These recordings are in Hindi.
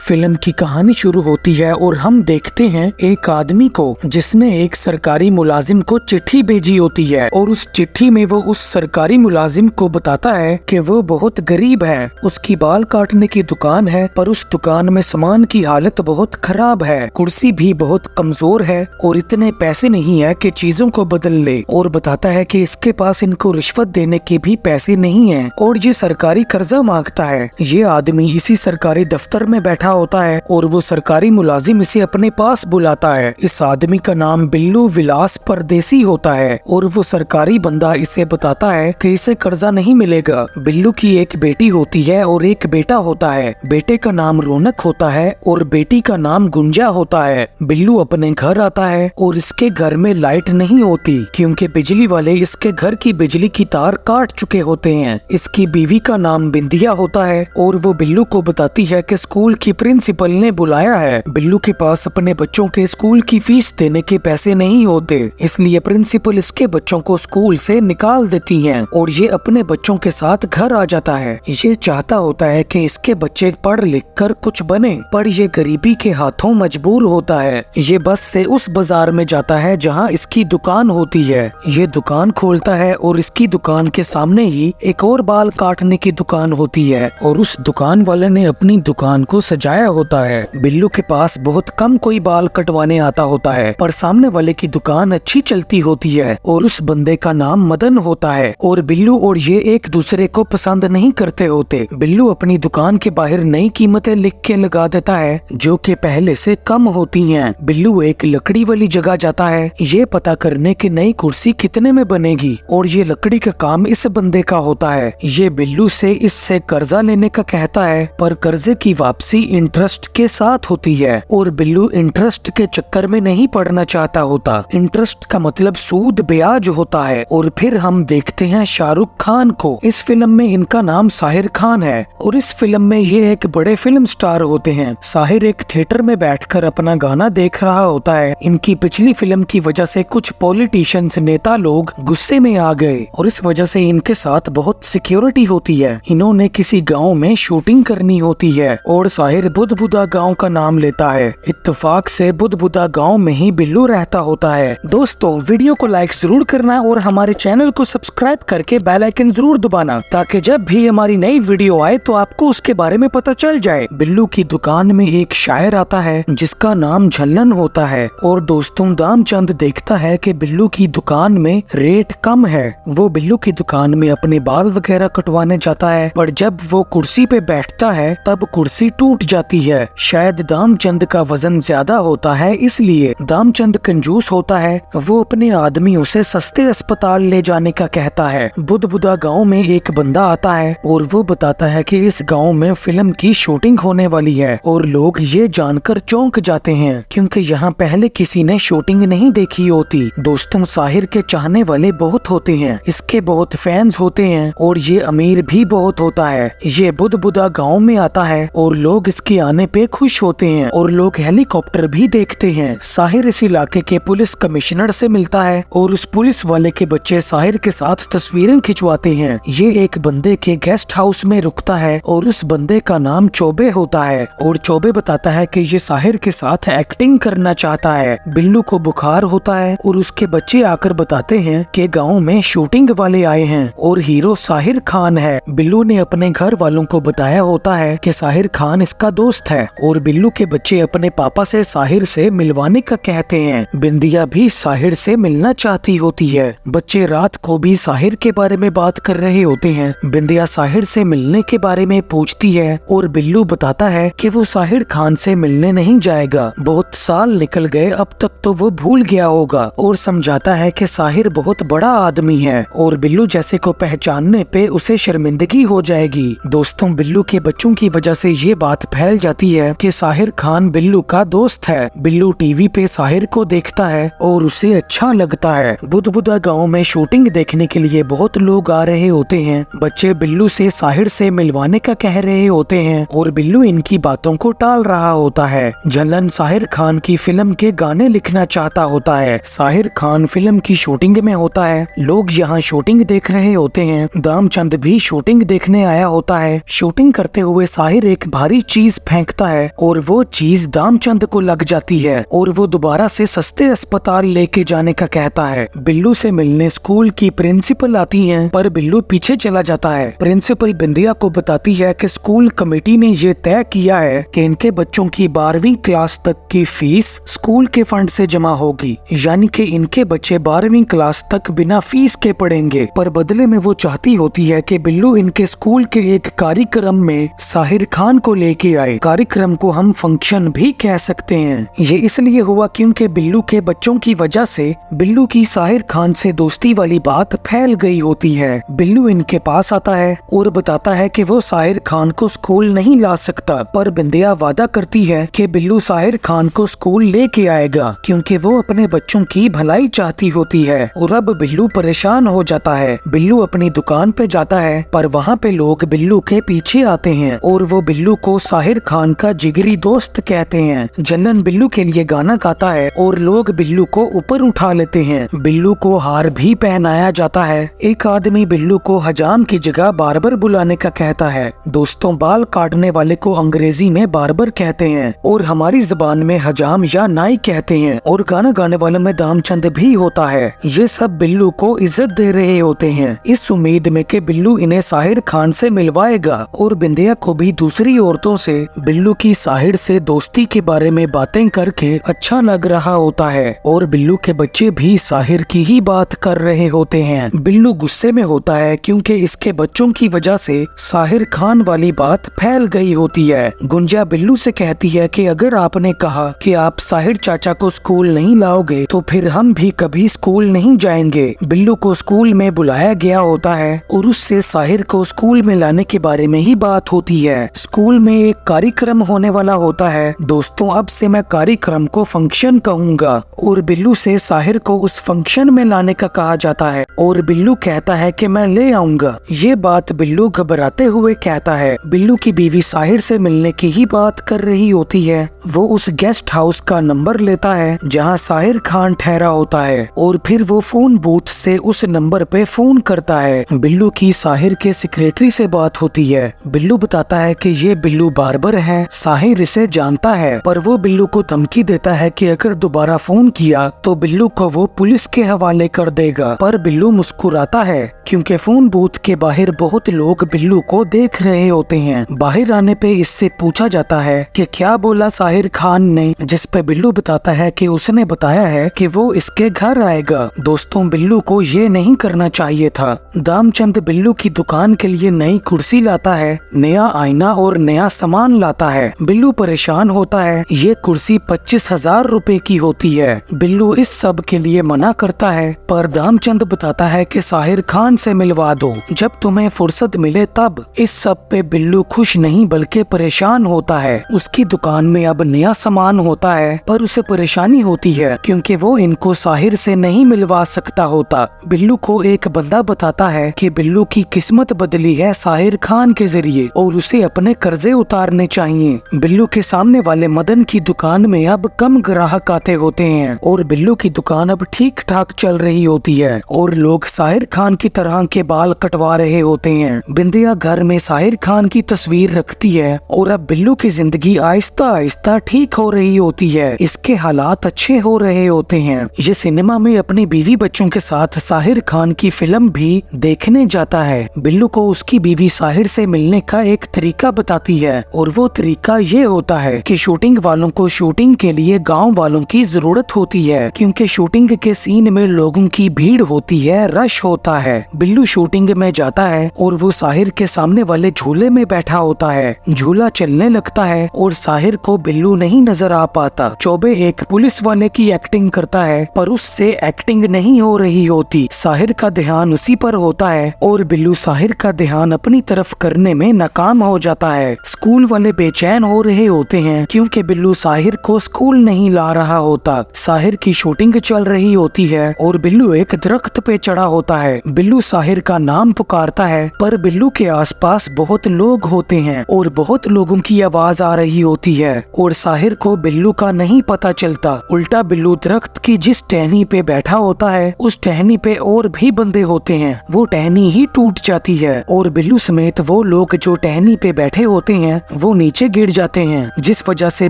फिल्म की कहानी शुरू होती है और हम देखते हैं एक आदमी को जिसने एक सरकारी मुलाजिम को चिट्ठी भेजी होती है और उस चिट्ठी में वो उस सरकारी मुलाजिम को बताता है कि वो बहुत गरीब है। उसकी बाल काटने की दुकान है पर उस दुकान में सामान की हालत बहुत खराब है, कुर्सी भी बहुत कमजोर है और इतने पैसे नहीं है कि चीजों को बदल ले, और बताता है कि इसके पास इनको रिश्वत देने के भी पैसे नहीं है और ये सरकारी कर्जा मांगता है। ये आदमी इसी सरकारी दफ्तर में बैठा होता है और वो सरकारी मुलाजिम इसे अपने पास बुलाता है। इस आदमी का नाम बिल्लू विलास परदेसी होता है और वो सरकारी बंदा इसे बताता है कि इसे कर्जा नहीं मिलेगा। बिल्लू की एक बेटी होती है और एक बेटा होता है। बेटे का नाम रौनक होता है और बेटी का नाम गुंजा होता है। बिल्लू अपने घर आता है और इसके घर में लाइट नहीं होती क्योंकि बिजली वाले इसके घर की बिजली की तार काट चुके होते हैं। इसकी बीवी का नाम बिंदिया होता है और वो बिल्लू को बताती है कि स्कूल की प्रिंसिपल ने बुलाया है। बिल्लू के पास अपने बच्चों के स्कूल की फीस देने के पैसे नहीं होते, इसलिए प्रिंसिपल इसके बच्चों को स्कूल से निकाल देती है और ये अपने बच्चों के साथ घर आ जाता है। ये चाहता होता है कि इसके बच्चे पढ़ लिख कर कुछ बने, पर ये गरीबी के हाथों मजबूर होता है। ये बस से उस बाजार में जाता है जहाँ इसकी दुकान होती है। ये दुकान खोलता है और इसकी दुकान के सामने ही एक और बाल काटने की दुकान होती है और उस दुकान वाले ने अपनी दुकान को सजाया होता है। बिल्लू के पास बहुत कम कोई बाल कटवाने आता होता है पर सामने वाले की दुकान अच्छी चलती होती है और उस बंदे का नाम मदन होता है और बिल्लू और ये एक दूसरे को पसंद नहीं करते होते। बिल्लू अपनी दुकान के बाहर नई कीमतें लिख के लगा देता है जो कि पहले से कम होती हैं। बिल्लू एक लकड़ी वाली जगह जाता है ये पता करने की नई कुर्सी कितने में बनेगी और ये लकड़ी का काम इस बंदे का होता है। ये बिल्लू से इससे कर्जा लेने का कहता है पर कर्जे की वापसी इंटरेस्ट के साथ होती है और बिल्लू इंटरेस्ट के चक्कर में नहीं पड़ना चाहता होता। इंटरेस्ट का मतलब सूद ब्याज होता है। और फिर हम देखते हैं शाहरुख खान को। इस फिल्म में इनका नाम साहिर खान है और इस फिल्म में ये एक बड़े फिल्म स्टार होते हैं। साहिर एक थिएटर में बैठकर अपना गाना देख रहा होता है। इनकी पिछली फिल्म की वजह से कुछ पॉलिटिशियंस नेता लोग गुस्से में आ गए और इस वजह से इनके साथ बहुत सिक्योरिटी होती है। इन्होंने किसी गाँव में शूटिंग करनी होती है और साहिर बुदबुदा गांव का नाम लेता है। इत्तेफाक से बुदबुदा गांव में ही बिल्लू रहता होता है। दोस्तों वीडियो को लाइक जरूर करना और हमारे चैनल को सब्सक्राइब करके बेल आइकन जरूर दबाना ताकि जब भी हमारी नई वीडियो आए तो आपको उसके बारे में पता चल जाए। बिल्लू की दुकान में एक शायर आता है जिसका नाम झल्लन होता है और दोस्तों दामचंद देखता है कि बिल्लू की दुकान में रेट कम है। वो बिल्लू की दुकान में अपने बाल वगैरह कटवाने जाता है पर जब वो कुर्सी पे बैठता है तब कुर्सी टूट जाती है। शायद दामचंद का वजन ज्यादा होता है इसलिए दामचंद कंजूस होता है। वो अपने आदमियों से सस्ते अस्पताल ले जाने का कहता है। बुदबुदा गांव में एक बंदा आता है और वो बताता है कि इस गांव में फिल्म की शूटिंग होने वाली है और लोग ये जानकर चौंक जाते हैं क्योंकि यहाँ पहले किसी ने शूटिंग नहीं देखी होती। दोस्तों साहिर के चाहने वाले बहुत होते हैं, इसके बहुत फैंस होते हैं और ये अमीर भी बहुत होता है। ये बुदबुदा गाँव में आता है और लोग इसके आने पे खुश होते हैं और लोग हेलीकॉप्टर भी देखते हैं। साहिर इस इलाके के पुलिस कमिश्नर से मिलता है और उस पुलिस वाले के बच्चे साहिर के साथ तस्वीरें खिंचवाते हैं। ये एक बंदे के गेस्ट हाउस में रुकता है और उस बंदे का नाम चौबे होता है और चौबे बताता है कि ये साहिर के साथ एक्टिंग करना चाहता है। बिल्लू को बुखार होता है और उसके बच्चे आकर बताते हैं कि गाँव में शूटिंग वाले आए हैं और हीरो साहिर खान है। बिल्लू ने अपने घर वालों को बताया होता है कि साहिर खान इसका दोस्त है और बिल्लू के बच्चे अपने पापा से साहिर से मिलवाने का कहते हैं। बिंदिया भी साहिर से मिलना चाहती होती है। बच्चे रात को भी साहिर के बारे में बात कर रहे होते हैं। बिंदिया साहिर से मिलने के बारे में पूछती है और बिल्लू बताता है कि वो साहिर खान से मिलने नहीं जाएगा। बहुत साल निकल गए, अब तक तो वो भूल गया होगा और समझाता है कि साहिर बहुत बड़ा आदमी है और बिल्लू जैसे को पहचानने पे उसे शर्मिंदगी हो जाएगी। दोस्तों बिल्लू के बच्चों की वजह से ये बात फैल जाती है कि साहिर खान बिल्लू का दोस्त है। बिल्लू टीवी पे साहिर को देखता है और उसे अच्छा लगता है। बुदबुदा गांव में शूटिंग देखने के लिए बहुत लोग आ रहे होते हैं। बच्चे बिल्लू से साहिर से मिलवाने का कह रहे होते हैं और बिल्लू इनकी बातों को टाल रहा होता है। झल्लन साहिर खान की फिल्म के गाने लिखना चाहता होता है। साहिर खान फिल्म की शूटिंग में होता है। लोग यहाँ शूटिंग देख रहे होते हैं। दामचंद भी शूटिंग देखने आया होता है। शूटिंग करते हुए साहिर एक भारी चीज चीज फेंकता है और वो चीज दामचंद को लग जाती है और वो दोबारा से सस्ते अस्पताल लेके जाने का कहता है। बिल्लू से मिलने स्कूल की प्रिंसिपल आती है, पर बिल्लू पीछे चला जाता है। प्रिंसिपल बिंदिया को बताती है कि स्कूल कमेटी ने ये तय किया है कि इनके बच्चों की 12वीं क्लास तक की फीस स्कूल के फंड से जमा होगी, यानी कि इनके बच्चे 12वीं क्लास तक बिना फीस के पढ़ेंगे। पर बदले में वो चाहती होती है कि बिल्लू इनके स्कूल के एक कार्यक्रम में साहिर खान को लेके आए। कार्यक्रम को हम फंक्शन भी कह सकते हैं। ये इसलिए हुआ क्योंकि बिल्लू के बच्चों की वजह से बिल्लू की साहिर खान से दोस्ती वाली बात फैल गई होती है। बिल्लू इनके पास आता है और बताता है कि वो साहिर खान को स्कूल नहीं ला सकता, पर बिंदिया वादा करती है कि बिल्लू साहिर खान को स्कूल लेके आएगा क्योंकि वो अपने बच्चों की भलाई चाहती होती है। और अब बिल्लू परेशान हो जाता है। बिल्लू अपनी दुकान पे जाता है, पर वहाँ पे लोग बिल्लू के पीछे आते हैं और वो बिल्लू को साहिर खान का जिगरी दोस्त कहते हैं। जलन बिल्लू के लिए गाना गाता है और लोग बिल्लू को ऊपर उठा लेते हैं। बिल्लू को हार भी पहनाया जाता है। एक आदमी बिल्लू को हजाम की जगह बार्बर बुलाने का कहता है। दोस्तों, बाल काटने वाले को अंग्रेजी में बार्बर कहते हैं और हमारी जबान में हजाम या नाई कहते हैं, और गाना गाने वाले में दामचंद भी होता है। ये सब बिल्लू को इज्जत दे रहे होते हैं, इस उम्मीद में कि बिल्लू इन्हें साहिर खान से मिलवाएगा। और बिंदिया को भी दूसरी औरतों से बिल्लू की साहिर से दोस्ती के बारे में बातें करके अच्छा लग रहा होता है और बिल्लू के बच्चे भी साहिर की ही बात कर रहे होते हैं। बिल्लू गुस्से में होता है क्योंकि इसके बच्चों की वजह से साहिर खान वाली बात फैल गई होती है। गुंजा बिल्लू से कहती है कि अगर आपने कहा कि आप साहिर चाचा को स्कूल नहीं लाओगे तो फिर हम भी कभी स्कूल नहीं जाएंगे। बिल्लू को स्कूल में बुलाया गया होता है और उससे साहिर को स्कूल में लाने के बारे में ही बात होती है। स्कूल में एक कार्यक्रम होने वाला होता है। दोस्तों, अब से मैं कार्यक्रम को फंक्शन कहूँगा और बिल्लू से साहिर को उस फंक्शन में लाने का कहा जाता है और बिल्लू कहता है कि मैं ले आऊंगा। ये बात बिल्लू घबराते हुए कहता है। बिल्लू की बीवी साहिर से मिलने की ही बात कर रही होती है। वो उस गेस्ट हाउस का नंबर लेता है जहाँ साहिर खान ठहरा होता है और फिर वो फोन बूथ से उस नंबर पे फोन करता है। बिल्लू की साहिर के सेक्रेटरी से बात होती है। बिल्लू बताता है कि ये बिल्लू बार्बर है। साहिर इसे जानता है, पर वो बिल्लू को धमकी देता है कि अगर दोबारा फोन किया तो बिल्लू को वो पुलिस के हवाले कर देगा। पर बिल्लू मुस्कुराता है क्योंकि फोन बूथ के बाहर बहुत लोग बिल्लू को देख रहे होते हैं। बाहर आने पे इससे पूछा जाता है कि क्या बोला साहिर खान ने, जिस पे बिल्लू बताता है कि उसने बताया है कि वो इसके घर आएगा। दोस्तों, बिल्लू को ये नहीं करना चाहिए था। दामचंद बिल्लू की दुकान के लिए नई कुर्सी लाता है, नया आईना और नया सामान लाता है। बिल्लू परेशान होता है। ये कुर्सी 25,000 रुपए की होती है। बिल्लू इस सब के लिए मना करता है, पर दामचंद बताता है कि साहिर खान से मिलवा दो, जब तुम्हें फुर्सत मिले तब। इस सब पे बिल्लू खुश नहीं बल्कि परेशान होता है। उसकी दुकान में अब नया सामान होता है, पर उसे परेशानी होती है क्योंकि वो इनको साहिर से नहीं मिलवा सकता होता। बिल्लू को एक बंदा बताता है कि बिल्लू की किस्मत बदली है साहिर खान के जरिए और उसे अपने कर्जे उतारने चाहिए। बिल्लू के सामने वाले मदन की दुकान में अब कम ग्राहक आते होते हैं और बिल्लू की दुकान अब ठीक ठाक चल रही होती है और लोग साहिर खान की तरह के बाल कटवा रहे होते हैं। बिंदिया घर में साहिर खान की तस्वीर रखती है और अब बिल्लू की जिंदगी आहिस्ता आहिस्ता ठीक हो रही होती है। इसके हालात अच्छे हो रहे होते हैं। ये सिनेमा में अपनी बीवी बच्चों के साथ साहिर खान की फिल्म भी देखने जाता है। बिल्लू को उसकी बीवी साहिर से मिलने का एक तरीका बताती है और वो तरीका ये होता है कि शूटिंग वालों को शूटिंग के लिए गाँव वालों की जरूरत होती है क्योंकि शूटिंग के सीन में लोगों की भीड़ होती है, रश होता है। बिल्लू शूटिंग में जाता है और वो साहिर के सामने वाले झूले में बैठा होता है। झूला चलने लगता है और साहिर को बिल्लू नहीं नजर आ पाता। चौबे एक पुलिस वाले की एक्टिंग करता है, पर उससे एक्टिंग नहीं हो रही होती। साहिर का ध्यान उसी पर होता है और बिल्लू साहिर का ध्यान अपनी तरफ करने में नाकाम हो जाता है। स्कूल वाले बेचैन हो रहे होते हैं क्योंकि बिल्लू साहिर को स्कूल नहीं ला रहा होता। साहिर की शूटिंग चल रही होती है और बिल्लू एक दरख्त पे चढ़ा होता है। बिल्लू साहिर का नाम पुकारता है, पर बिल्लू के आसपास बहुत लोग होते हैं और बहुत लोगों की आवाज आ रही होती है और साहिर को बिल्लू का नहीं पता चलता। उल्टा बिल्लू दरख्त की जिस टहनी पे बैठा होता है उस टहनी पे और भी बंदे होते हैं। वो टहनी ही टूट जाती है और बिल्लू समेत वो लोग जो टहनी पे बैठे होते हैं वो नीचे गिर जाते हैं, जिस वजह से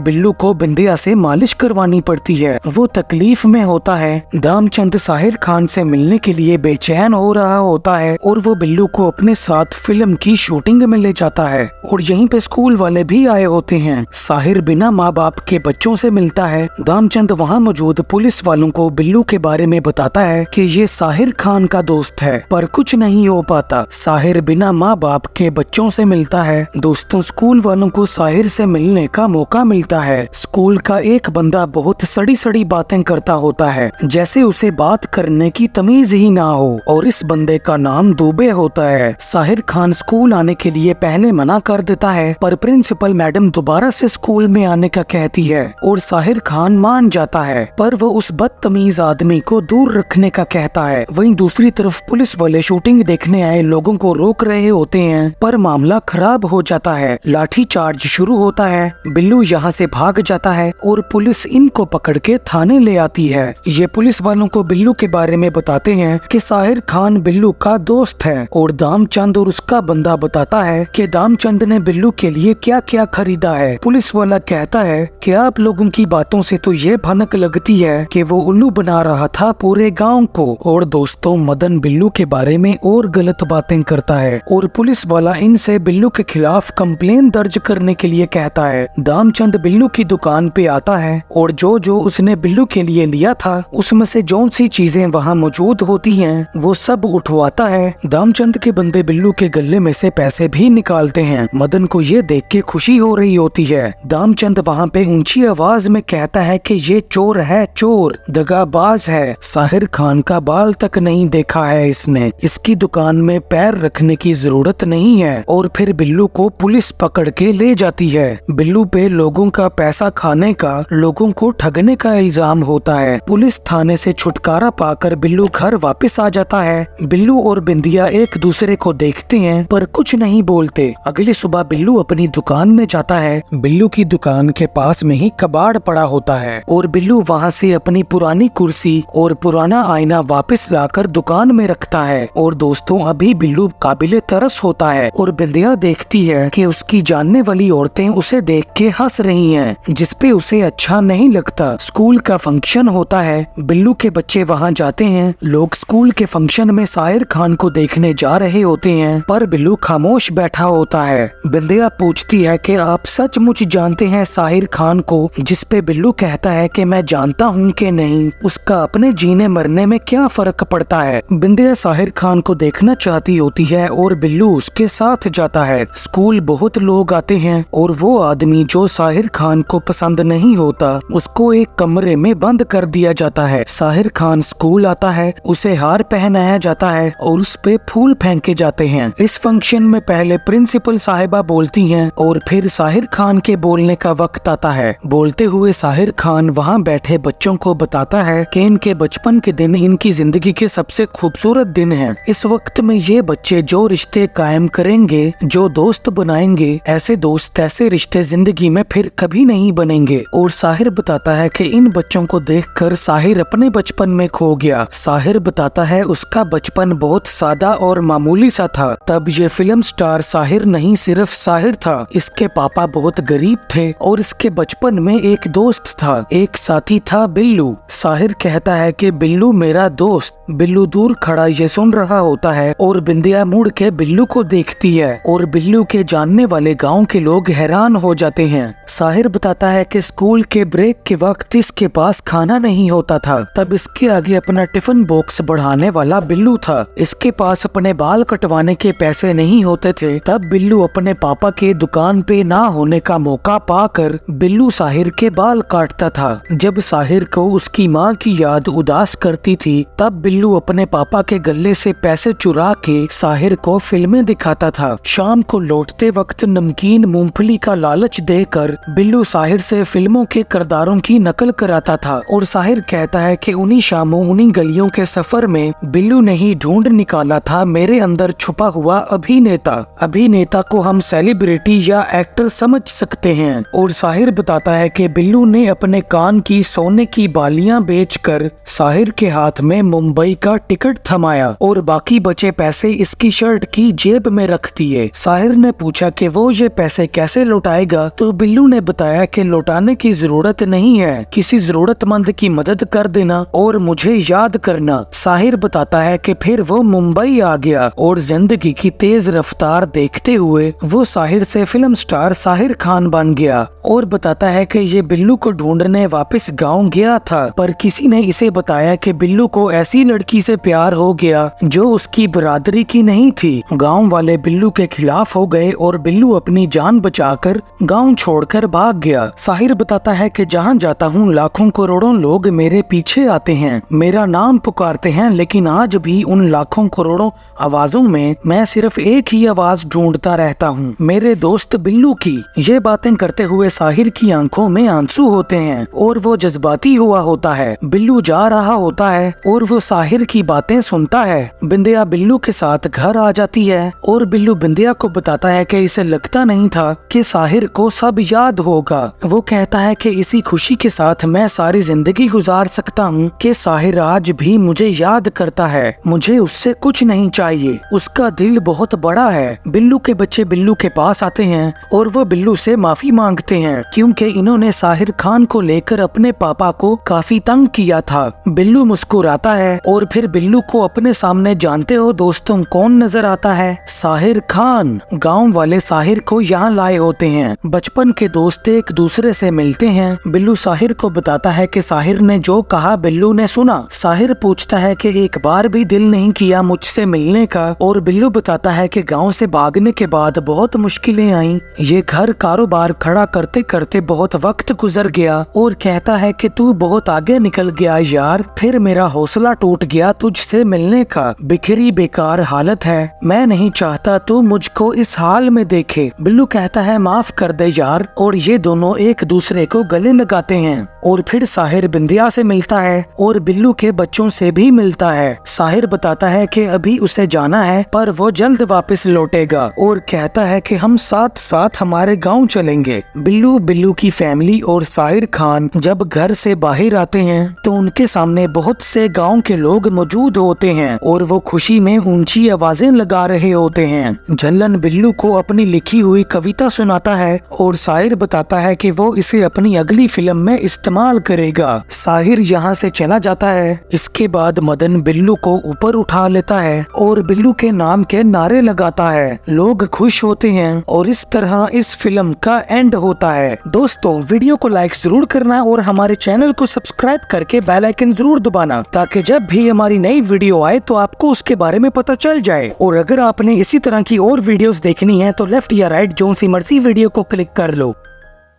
बिल्लू को बिंदिया से मालिश करवानी पड़ती है। वो तकलीफ में होता है। दामचंद साहिर खान से मिलने के लिए बेचैन हो रहा होता है और वो बिल्लू को अपने साथ फिल्म की शूटिंग में ले जाता है और यहीं पे स्कूल वाले भी आए होते हैं। साहिर बिना माँ बाप के बच्चों से मिलता है। दामचंद वहाँ मौजूद पुलिस वालों को बिल्लू के बारे में बताता है कि ये साहिर खान का दोस्त है, पर कुछ नहीं हो पाता। साहिर बिना माँ बाप के बच्चों से मिलता है। दोस्तों, स्कूल वालों को साहिर से मिलने का मौका मिलता है। स्कूल का एक बंदा बहुत सड़ी सड़ी बातें करता होता है, जैसे उसे बात करने की तमीज ही ना हो, और इस बंदे का नाम दुबे होता है। साहिर खान स्कूल आने के लिए पहले मना कर देता है, पर प्रिंसिपल मैडम दोबारा से स्कूल में आने का कहती है और साहिर खान मान जाता है, पर वो उस बदतमीज आदमी को दूर रखने का कहता है। वहीं दूसरी तरफ पुलिस वाले शूटिंग देखने आए लोगों को रोक रहे होते हैं, पर मामला खराब हो जाता है। लाठी चार्ज शुरू होता है। बिल्लू यहाँ से भाग जाता है और पुलिस इनको पकड़ के थाने ले आती है। ये पुलिस वालों को बिल्लू के बारे में बताते हैं कि साहिर खान बिल्लू का दोस्त है, और दामचंद और उसका बंदा बताता है कि दामचंद ने बिल्लू के लिए क्या क्या खरीदा है। पुलिस वाला कहता है कि आप लोगों की बातों से तो ये भनक लगती है कि वो उल्लू बना रहा था पूरे गांव को। और दोस्तों, मदन बिल्लू के बारे में और गलत बातें करता है और पुलिस वाला इनसे बिल्लू के खिलाफ कंप्लेन दर्ज करने के लिए कहता है। दामचंद बिल्लू की दुकान पे आता है और जो जो उसने बिल्लू के लिए लिया था उसमें से जो सी चीजें वहाँ मौजूद होती हैं वो सब उठवाता है। दामचंद के बंदे बिल्लू के गले में से पैसे भी निकालते हैं। मदन को ये देख के खुशी हो रही होती है। दामचंद वहाँ पे ऊंची आवाज में कहता है कि ये चोर है, चोर दगाबाज है। साहिर खान का बाल तक नहीं देखा है इसने, इसकी दुकान में पैर रखने की जरूरत नहीं है। और फिर बिल्लू को पुलिस पकड़ के ले जाती है। बिल्लू पे लोगों का पैसा खाने का, लोगों को ठगने का इल्जाम होता है। पुलिस थाने से छुटकारा पाकर बिल्लू घर वापस आ जाता है। बिल्लू और बिंदिया एक दूसरे को देखते हैं पर कुछ नहीं बोलते। अगली सुबह बिल्लू अपनी दुकान में जाता है। बिल्लू की दुकान के पास में ही कबाड़ पड़ा होता है और बिल्लू वहाँ से अपनी पुरानी कुर्सी और पुराना आईना वापस लाकर दुकान में रखता है। और दोस्तों, अभी बिल्लू काबिले तरस होता है और बिंदिया देखती है कि उसकी जानने वाली औरतें उसे देख के हंस रही हैं, जिसपे उसे अच्छा नहीं लगता। स्कूल का फंक्शन होता है। बिल्लू के बच्चे वहाँ जाते हैं। लोग स्कूल के फंक्शन में साहिर खान को देखने जा रहे होते हैं, पर बिल्लू खामोश बैठा होता है। बिंदिया पूछती है कि आप सचमुच जानते हैं साहिर खान को, जिसपे बिल्लू कहता है कि मैं जानता हूँ कि नहीं, उसका अपने जीने मरने में क्या फर्क पड़ता है। बिंदिया साहिर खान को देखना चाहती होती है और बिल्लू उसके साथ जाता है। स्कूल बहुत लोग आते हैं और वो आदमी जो साहिर खान को पसंद नहीं होता उसको एक कमरे में बंद कर दिया जाता है। साहिर खान स्कूल आता है, उसे हार पहनाया जाता है और उस पे फूल फेंके जाते हैं। इस फंक्शन में पहले प्रिंसिपल साहिबा बोलती हैं और फिर साहिर खान के बोलने का वक्त आता है। बोलते हुए साहिर खान वहाँ बैठे बच्चों को बताता है कि इनके बचपन के दिन इनकी जिंदगी के सबसे खूबसूरत दिन हैं। इस वक्त में ये बच्चे जो रिश्ते कायम करेंगे, जो दोस्त बनाएंगे, ऐसे दोस्त ऐसे रिश्ते जिंदगी में फिर कभी नहीं बनेंगे। और साहिर बताता है कि इन बच्चों को देखकर साहिर अपने बचपन में खो गया। साहिर बताता है उसका बचपन बहुत सादा और मामूली सा था। तब ये फिल्म स्टार साहिर नहीं सिर्फ साहिर था। इसके पापा बहुत गरीब थे और इसके बचपन में एक दोस्त था, एक साथी था बिल्लू। साहिर कहता है कि बिल्लू मेरा दोस्त। बिल्लू दूर खड़ा ये सुन रहा होता है और बिंदिया मुड़ के बिल्लू को देखती है और बिल्लू के जानने वाले गांव के लोग हैरान हो जाते हैं। साहिर बताता है कि स्कूल के ब्रेक के वक्त इसके पास खाना नहीं होता था। तब इसके आगे अपना टिफिन बॉक्स बढ़ाने वाला बिल्लू था। इसके पास अपने बाल कटवाने के पैसे नहीं होते थे। तब बिल्लू अपने पापा के दुकान पे ना होने का मौका पाकर बिल्लू साहिर के बाल काटता था। जब साहिर को उसकी माँ की याद उदास करती थी, तब बिल्लू अपने पापा के गले से पैसे चुरा के साहिर को फिल्में दिखाता था। शाम को लौटते वक्त नमकीन मूंगफली का लालच देकर बिल्लू साहिर से फिल्मों के किरदारों की नकल कराता था। और साहिर कहता है कि उन्हीं शामों उन्हीं गलियों के सफर में बिल्लू ने ही ढूंढ निकाला था मेरे अंदर छुपा हुआ अभिनेता। अभिनेता को हम सेलिब्रिटी या एक्टर समझ सकते हैं। और साहिर बताता है कि बिल्लू ने अपने कान की सोने की बालियां बेचकर साहिर के हाथ में मुंबई का टिकट थमाया और बाकी बचे पैसे इसकी शर्ट की जेब में रख दिए। साहिर ने पूछा कि वो ये पैसे कैसे लौटाएगा। तो बिल्लू ने बताया कि लौटाने की जरूरत नहीं है, किसी जरूरतमंद की मदद कर देना और मुझे याद करना। साहिर बताता है कि फिर वो मुंबई आ गया और जिंदगी की तेज रफ्तार देखते हुए वो साहिर से फिल्म स्टार साहिर खान बन गया। और बताता है कि ये बिल्लू को ढूंढने वापस गांव गया था, पर किसी ने इसे बताया कि बिल्लू को ऐसी लड़की से प्यार हो गया जो उसकी बरादरी की नहीं थी। गांव वाले बिल्लू के खिलाफ हो गए और बिल्लू अपनी जान बचाकर गांव छोड़कर भाग गया। साहिर बताता है कि जहां जाता हूं लाखों करोड़ों लोग मेरे पीछे आते हैं, मेरा नाम पुकारते हैं, लेकिन आज भी उन लाखों करोड़ों आवाजों में मैं सिर्फ एक ही आवाज ढूंढता रहता हूँ, मेरे दोस्त बिल्लू की। ये बातें करते हुए साहिर की आंखों में आंसू होते हैं और वो जज्बाती हुआ होता है। बिल्लू जा रहा होता है और वो साहिर की बातें सुनता है। बिंदिया बिल्लू के साथ घर आ जाती है और बिल्लू बिंदिया को बताता है कि इसे लगता नहीं था कि साहिर को सब याद होगा। वो कहता है कि इसी खुशी के साथ मैं सारी जिंदगी गुजार सकता हूँ कि साहिर आज भी मुझे याद करता है, मुझे उससे कुछ नहीं चाहिए, उसका दिल बहुत बड़ा है। बिल्लू के बच्चे बिल्लू के पास आते हैं और वो बिल्लू से माफी मांगते हैं क्योंकि इन्होंने साहिर खान को लेकर अपने पापा को काफी तंग किया था। बिल्लू मुस्कुराता है और फिर बिल्लू को अपने सामने, जानते हो दोस्तों कौन नजर आता है? साहिर खान। गांव वाले साहिर को यहाँ लाए होते हैं। बचपन के दोस्त एक दूसरे से मिलते हैं। बिल्लू साहिर को बताता है कि साहिर ने जो कहा बिल्लू ने सुना। साहिर पूछता है कि एक बार भी दिल नहीं किया मुझसे मिलने का, और बिल्लू बताता है कि गांव से भागने के बाद बहुत मुश्किलें आईं, ये घर कारोबार खड़ा करते करते बहुत वक्त गुजर गया, और कहता है कि तू बहुत आगे निकल गया यार, फिर मेरा हौसला टूट गया तुझसे मिलने का, बिखरी बेकार हालत है, मैं नहीं चाहता तू मुझको इस हाल में देखे। बिल्लू कहता है माफ कर दे यार, और ये दोनों एक दूसरे को गले लगाते हैं। और फिर साहिर बिंदिया से मिलता है और बिल्लू के बच्चों से भी मिलता है। साहिर बताता है कि अभी उसे जाना है पर वो जल्द वापस लौटेगा, और कहता है कि हम साथ साथ हमारे गांव चलेंगे। बिल्लू, बिल्लू की फैमिली और साहिर खान जब घर से बाहर आते हैं तो उनके सामने बहुत से गांव के लोग मौजूद होते हैं और वो खुशी में ऊंची आवाजें लगा रहे होते हैं। झल्लन बिल्लू को अपनी लिखी हुई कविता सुनाता है और साहिर बताता है कि वो इसे अपनी अगली फिल्म में इस्तेमाल करेगा। साहिर यहाँ से चला जाता है। इसके बाद मदन बिल्लू को ऊपर उठा लेता है और बिल्लू के नाम के नारे लगाता है। लोग खुश होते हैं और इस तरह इस फिल्म का एंड होता है। दोस्तों, वीडियो को लाइक जरूर करना और हमारे चैनल को सब्सक्राइब करके बेल आइकन जरूर दबाना, ताकि जब भी हमारी नई वीडियो आए तो आपको उसके बारे में पता चल जाए। और अगर आपने इसी तरह की और वीडियोस देखनी है तो लेफ्ट या राइट जोन सी मर्जी वीडियो को क्लिक कर लो।